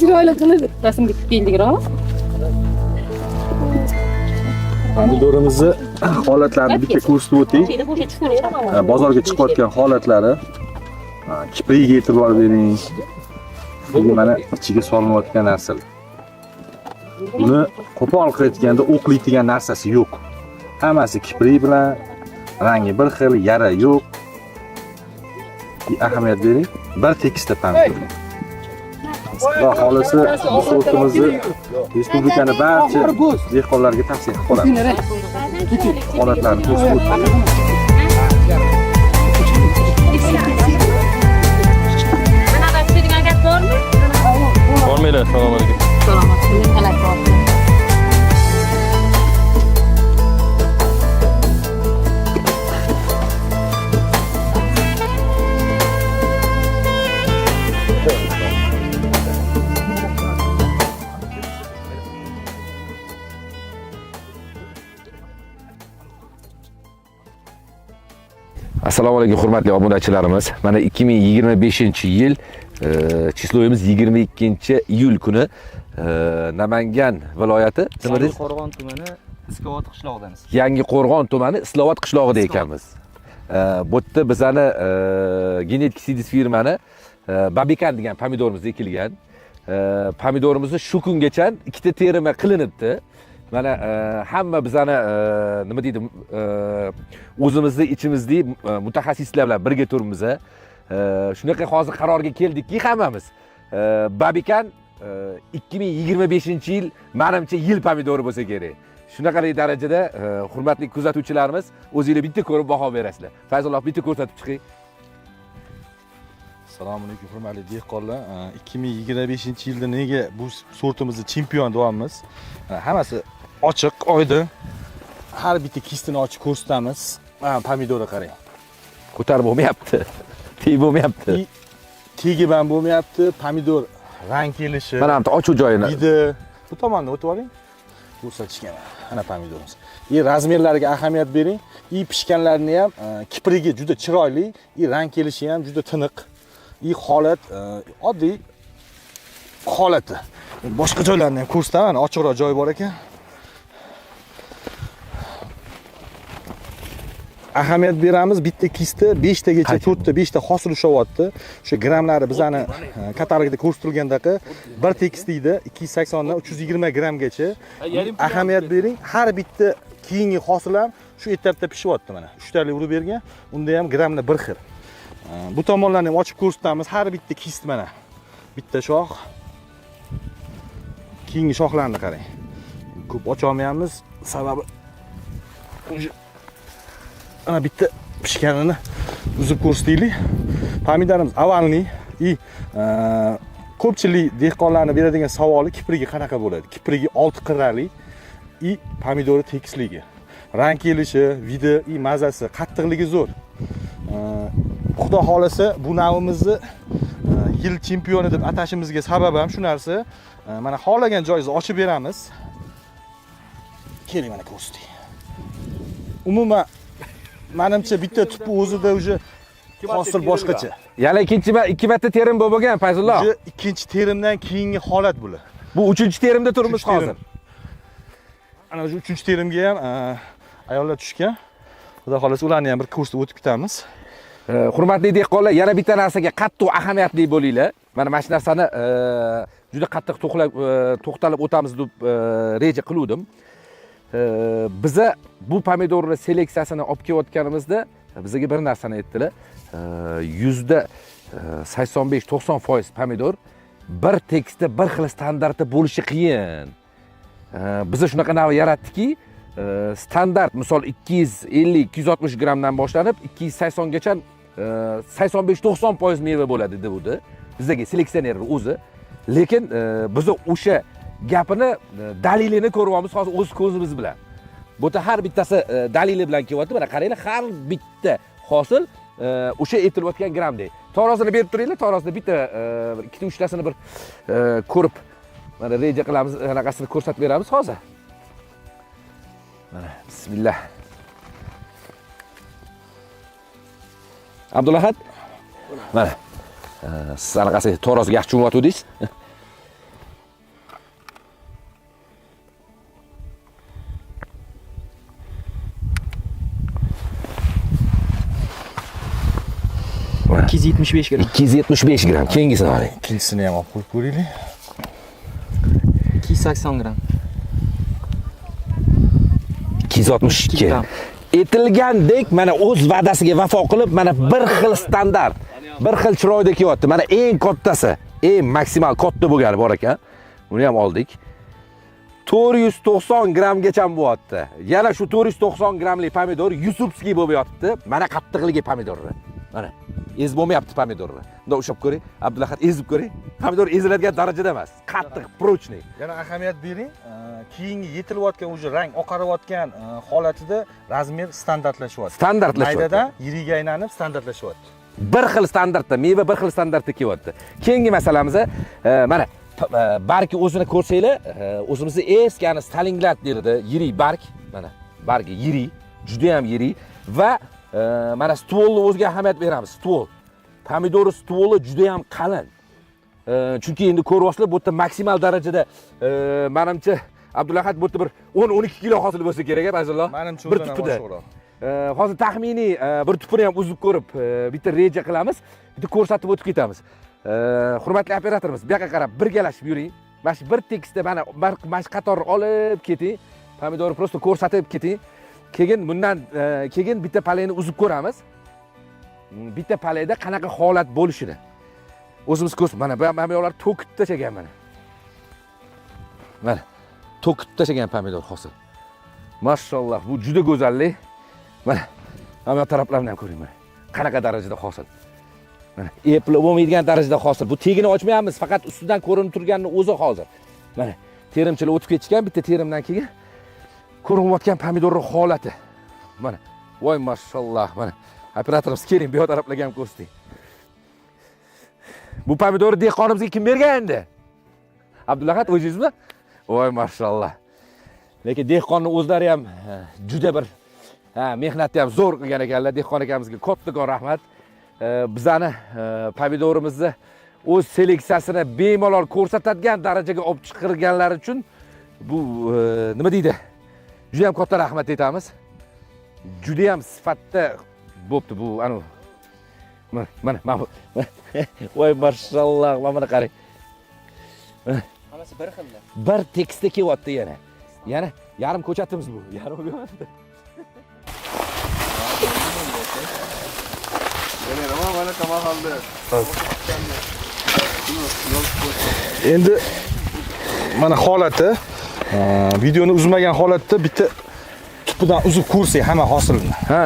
Chiroyli qilib rasmga keldiroq. Pomidorimizni holatlarini bitta ko'rsatib o'ting. Bozorga chiqayotgan holatlari. Kiprigiga e'tibor bering. Bu mana ichiga solinayotgan narsalar. Buni qo'pol qilayotganda o'qlaydigan narsasi yo'q. Hammasi kiprik bilan, rangi bir xil, yara yo'q. Ahamiyat bering. Bir tekisda pomidor. Xudo xolisi bu sortimizni respublikani barcha dehqonlarga tavsiya qilib qolamiz. Holatlarni ko'rsatib o'tdim. Bormaylar, assalomu alaykum. Assalomu alaykum hurmatli obunachilarimiz. Mana 2025-yil chisloyimiz 22-iyul kuni Namangan viloyati Qo'rg'on tumani Islovat qishlog'idamiz. Yangi Qo'rg'on tumani Islovat qishlog'ida ekanmiz. Bu yerda bizani genetik sidis firmani Babikan degan pomidorimiz ekilgan. Pomidorimizni shu kungacha ikkita terima qilinibdi. Mana hamma bizani nima deydi, o'zimizni ichimizda mutaxassislar bilan birga turibmiz. Shunaqa hozir qarorga keldikki hammamiz Babikan 2025-yil menimcha yil pomidori bo'lsa kerak. Shunaqalik darajada hurmatli kuzatuvchilarimiz, o'zingizlar bitta ko'rib baho berasizlar. Fayzulloh bitta ko'rsatib chiqing. Assalomu alaykum hurmatli dehqonlar. 2025-yilda nega bu sortimizni chempion deyapmiz? Hammasi ochiq, oydin. Har bitta kistini ochib ko'rsatamiz. Mana pomidorni qarang. Ko'tarib bo'lmayapti. Teg bo'lmayapti. Tegi ham bo'lmayapti. Pomidor rang kelishi. Mana ham ochuv joyini. Hidi. Bu tomondan o'tib oling. Ko'rsatishgan. Mana pomidorimiz. Razmerlariga ahamiyat bering. Pishganlarini ham kiprigi juda chiroyli, rang kelishi ham juda tiniq. Holat oddiy holati. Boshqa joylarni ham ko'rsataman, ochiqroq joy bor ekan. Ahamiyat beramiz, bitta kista 5 tagacha, 4 ta, 5 ta hosil ushlayapti. O'sha grammlari bizani katalogda ko'rsatilgandaqa bir tekislikda 280 dan 320 grammgacha. Ahamiyat bering, har bitta keyingi hosil ham shu etapda pishyapti mana. 3 talik urib bergan. Unda ham grammlar bir xil. Bu tomonlarni ham ochib ko'rsatamiz. Har bitta kist mana. Bitta shox. Keyingi shoxlarni qarang. Ko'p ocha olmayapmiz, sababi ana bitta pishganini uzib ko'rsataylik. Pomidorimiz avalniy ko'pchilik dehqonlarning beradigan savoli kiprigi qanaqa bo'ladi? Kiprigi 6 qirrali pomidori tekisligi. Rang kelishi, vidi, mazasi, qattiqligi zo'r. Xudo xolasa bu navimizni yil chempioni deb atashimizga sabab ham shu narsa. Mana xohlagan joyingizni ochib beramiz. Keling mana ko'rsating. Umuman menimcha bitta tupi o'zida o'sha hosil boshqacha. Yana ikki marta terim bo'lgan Fayzulloh. Ikkinchi terimdan keyingi holat bular. Bu 3-terimda turibmiz hozir. Ana shu 3-terimga ham ayollar tushgan. Xudo xolasa ularni ham bir ko'rsatib o'tib ketamiz. Hurmatli dehqonlar, yana bitta narsaga qattiq ahamiyatli bo'linglar. Mana shu narsani juda qattiq to'xtalib o'tamiz deb reja qiluvdim. Biza bu pomidorni seleksiyasini olib kelayotganimizda bizga bir narsani aytdilar. 85-90% pomidor bir tekisda bir xil standartda bo'lishi qiyin. Biz shunaqa nav yaratdikki, standart misol 250-260 grammdan boshlanib 280 gacha 85-90% meva bo'ladi dedi bizga seleksionerlar o'zi. Lekin biz o'sha gapini dalilini ko'ryapmiz hozir o'z ko'zimiz bilan. Bu yerda har bittasi dalili bilan kelyapti. Mana qaranglar, har bitta hosil o'sha aytilayotgan grammdek. Tarozini berib turinglar, tarozida bitta 2-3 tasini bir ko'rib mana reja qilamiz, anaqasini ko'rsatib beramiz hozir. Mana bismillah. Abdulahad. Mana siz anaqasi tarozga yaxshi cho'nglatdingiz. mana? 275 gram. 275 gram. Keyingisini oling. Ikkinchisini ham olib qo'yib ko'raylik. 280 gram. 262. gram. Etilgandek mana o'z va'dasiga vafo qilib, mana bir xil standart, bir xil chiroyda kelyapti. Mana eng kattasi, eng maksimal katta bo'lgani bor ekan. Uni ham oldik. 490 gramgacha bo'lyapti. Yana shu 490 gramlik pomidor Yusupskiy bo'lib yotibdi. Mana qattiqligi pomidorni. Mana ezib bo'lmayapti pomidorni. Bunda ushab ko'ring. Abdulahad ezib ko'ring. Pomidor eziladigan darajada emas. Qattiq, прочный. Yana ahamiyat bering. Keyingi yetilayotgan o'sha rang oqarayotgan holatida razmer standartlashyapti. Standartlashyapti. Maydadan yiriga aylanib standartlashyapti. Bir xil standartda, meva bir xil standartda kelyapti. Keyingi masalamiz mana bargi o'zini ko'rsanglar, o'zimizni eskani Stalingrad derdi, yirik barg, mana bargi yirik, juda ham yirik va mana stvolni o'ziga ahamiyat beramiz. Stvol. Pomidor stvoli juda ham qalin. Chunki endi ko'ryapsizlar, bu yerda maksimal darajada menimcha Abdulahad bu yerda bir 10-12 kilo hosil bo'lsa kerak, azizlar. Menimcha bir o'zini tupida. boshqaroq. Hozir taxminiy bir tupini ham uzib ko'rib, bitta reja qilamiz, bitta ko'rsatib o'tib ketamiz. Hurmatli operatorimiz, bu yoqqa qarab birgalashib yuring. Mana shu bir tekisda mana shu qator olib keting. Pomidorni prosta ko'rsatib keting. Keyin bundan keyin bitta palayni uzib ko'ramiz. Bitta palayda qanaqa holat bo'lishini o'zimiz ko'rib, mana bu pomidorlar to'kib tashagan mana. Mana to'kib tashagan pomidor hosil. Mashalloh, bu juda go'zallik. Mana hamma taraflarni ham ko'ring mana. Qanaqa darajada hosil. Mana epli bo'lmaydigan darajada hosil. Bu tegini ochmayapmiz, faqat ustidan ko'rinib turganini o'zi hozir. Mana terimchilar o'tib ketishgan, bitta terimdan keyin ko'rinayotgan pomidorning holati. Mana. Voy mashalloh, mana. Operatorimiz keling, bu yoq taraflarga ham ko'rsating. Bu pomidorni dehqonimizga kim bergan endi? Abdulahad o'zingizmi? Voy mashalloh. Lekin dehqonning o'zlari ham juda bir mehnatni ham zo'r qilgan ekanlar. Dehqon akamizga kattakon rahmat. Bizani pomidorimizni o'z seleksiyasini bemalol ko'rsatadigan darajaga olib chiqarganlari uchun bu nima deydi? Juda ham katta rahmat aytamiz. Juda ham sifatda bo'pti bu anu. Mana. Voy mashalloh, mana qarang. Hammasi bir xilda. Bir tekisda kelyapti yana. Yana yarim ko'chatimiz bu. Yarim emas. Endi mana holati, videoni uzmagan holatda bitta tupidan uzib ko'rsak hamma hosilni. Ha.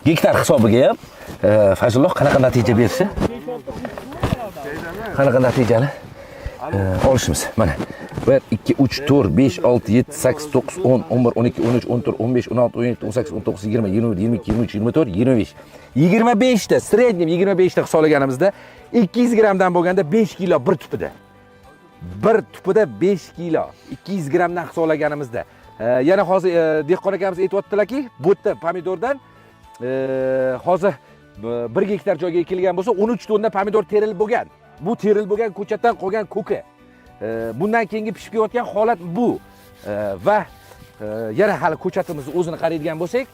Gektar hisobiga ham Fayzulloh qanaqa natija bersa, qanaqa natijani olishimiz. Mana 1 2 3 4 5 6 7 8 9 10 11 12 13 14 15 16 17 18 19 20 21 22 23 24 25 25 ta sredniy 25 ta hisoblaganimizda 200 gramdan bo'lganda 5 kilo bir tupida. Bir tupida 5 kilo 200 gramdan hisoblaganimizda. Yana hozir dehqon akamiz aytibdilarki, bu yerda pomidordan hozir 1 gektar joyga ekilgan bo'lsa 13 tonna pomidor terilib bo'lgan. Bu terilib bo'lgan ko'chatdan qolgan ko'ka. Bundan keyingi pishib kelayotgan holat bu. Va yana hali ko'chatimizni o'zini qaraydigan bo'lsak,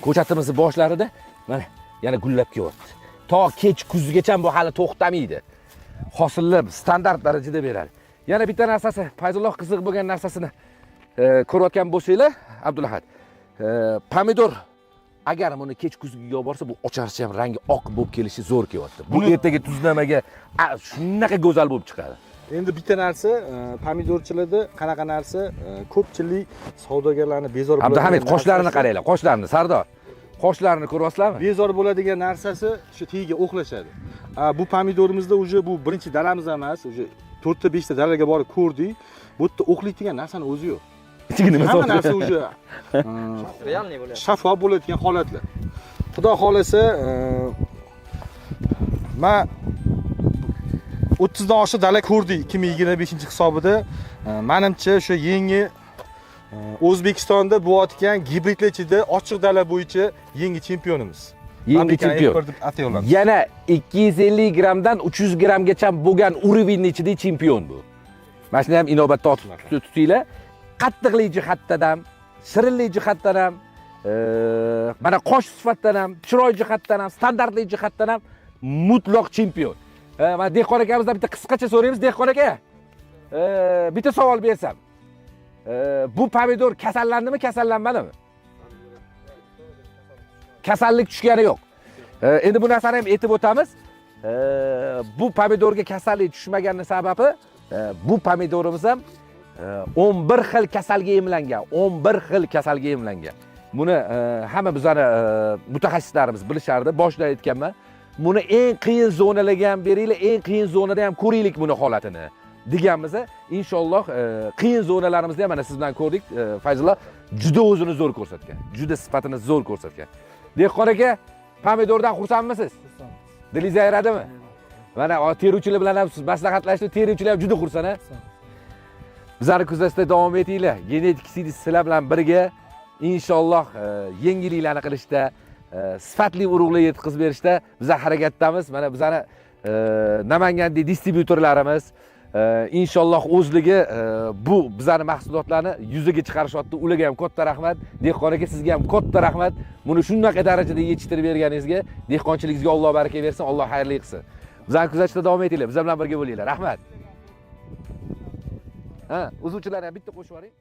ko'chatimizni boshlarida mana yana gullab kelyapti. To kech kuzgacha bu hali to'xtamaydi. Hosillar standart darajada beradi. Yana bitta narsasi, Fayzulloh qiziq bo'lgan narsasini ko'rayotgan bo'lsanglar, Abdulahad, pomidor agar buni kech kuzgiga olib borsa, bu ocharcha ham rangi oq bo'lib kelishi zo'r kelyapti. Bu ertaga tuzlamaga shunaqa go'zal bo'lib chiqadi. Endi bitta narsa, pomidorchilarda qanaqa narsa, ko'pchilik savdogarlarni bezor bo'ladi. Abduhamid, qoshlarini qaranglar, qoshlarini, Sardor. Qoshlarini ko'ryapsizlarmi? Bezor bo'ladigan narsasi shu tegiga o'xlashadi. Bu pomidorimizda уже bu birinchi dalamiz emas, уже 4 ta 5 ta dalaga borib ko'rdik. Bu yerda o'xlaydigan narsani o'zi yo'q. Hamma narsa уже Realniy bo'lyapti. shaffof bo'ladigan holatlar. Xudo xolasa, men 30 dan oshiq dala ko'rdik 2025 hisobida. Menimcha o'sha yangi O'zbekistonda bo'layotgan gibridlar ichida ochiq dala bo'yicha yangi chempionimiz. Yangi chempion. deb atay olamiz. Yana 250 grammdan 300 grammgacha bo'lgan urovning ichida chempion bu. Mana shuni ham inobatda tutinglar. Qattiqlik jihatdan ham, shirinlik jihatdan ham, mana qosh sifatdan ham, chiroy jihatdan ham, standartlik jihatdan ham mutlaq chempion. Mana Dehqon akamizdan bitta qisqacha so'raymiz, Dehqon aka. Bitta savol bersam. Bu pomidor kasallandimi, kasallanmadimi? Kasallik tushgani yo'q. Endi bu narsani ham aytib o'tamiz. Bu pomidorga kasallik tushmaganning sababi bu pomidorimiz ham 11 xil kasalga emlangan, 11 xil kasalga emlangan. Buni hamma bizlar mutaxassislarimiz bilishardi, boshida aytganman. Buni eng qiyin zonalarga ham beringlar, eng qiyin zonada ham ko'raylik buni holatini. Deganmiz, inshaalloh qiyin zonalarimizda ham mana siz bilan ko'rdik. Fayzullo juda o'zini zo'r ko'rsatgan. Juda sifatini zo'r ko'rsatgan. Dehqon aka, pomidordan xursandmisiz? Dilingiz ayradimi? Mana teruvchilar bilan ham maslahatlashib, teruvchilar ham juda xursand. Bizlarni kuzatishda davom etinglar. Genetik Seeds sizlar bilan birga inshaalloh yangiliklarni qilishda, sifatli urug'lar yetkazib berishda bizlar harakatdamiz. Mana bizlarni Namangandagi distribyutorlarimiz inshaalloh o'zligi bu bizlarni mahsulotlarni yuzaga chiqarishyapti. Ularga ham katta rahmat. Dehqon aka, sizga ham katta rahmat. Buni shunday darajada yetishtirib berganingizga, dehqonchiligingizga Alloh baraka bersin, Alloh xayrli qilsin. Bizlarni kuzatishda davom etinglar. Bizlar bilan birga bo'linglar. Rahmat. Uzuvchilar ham bitta qo'shib yuboring.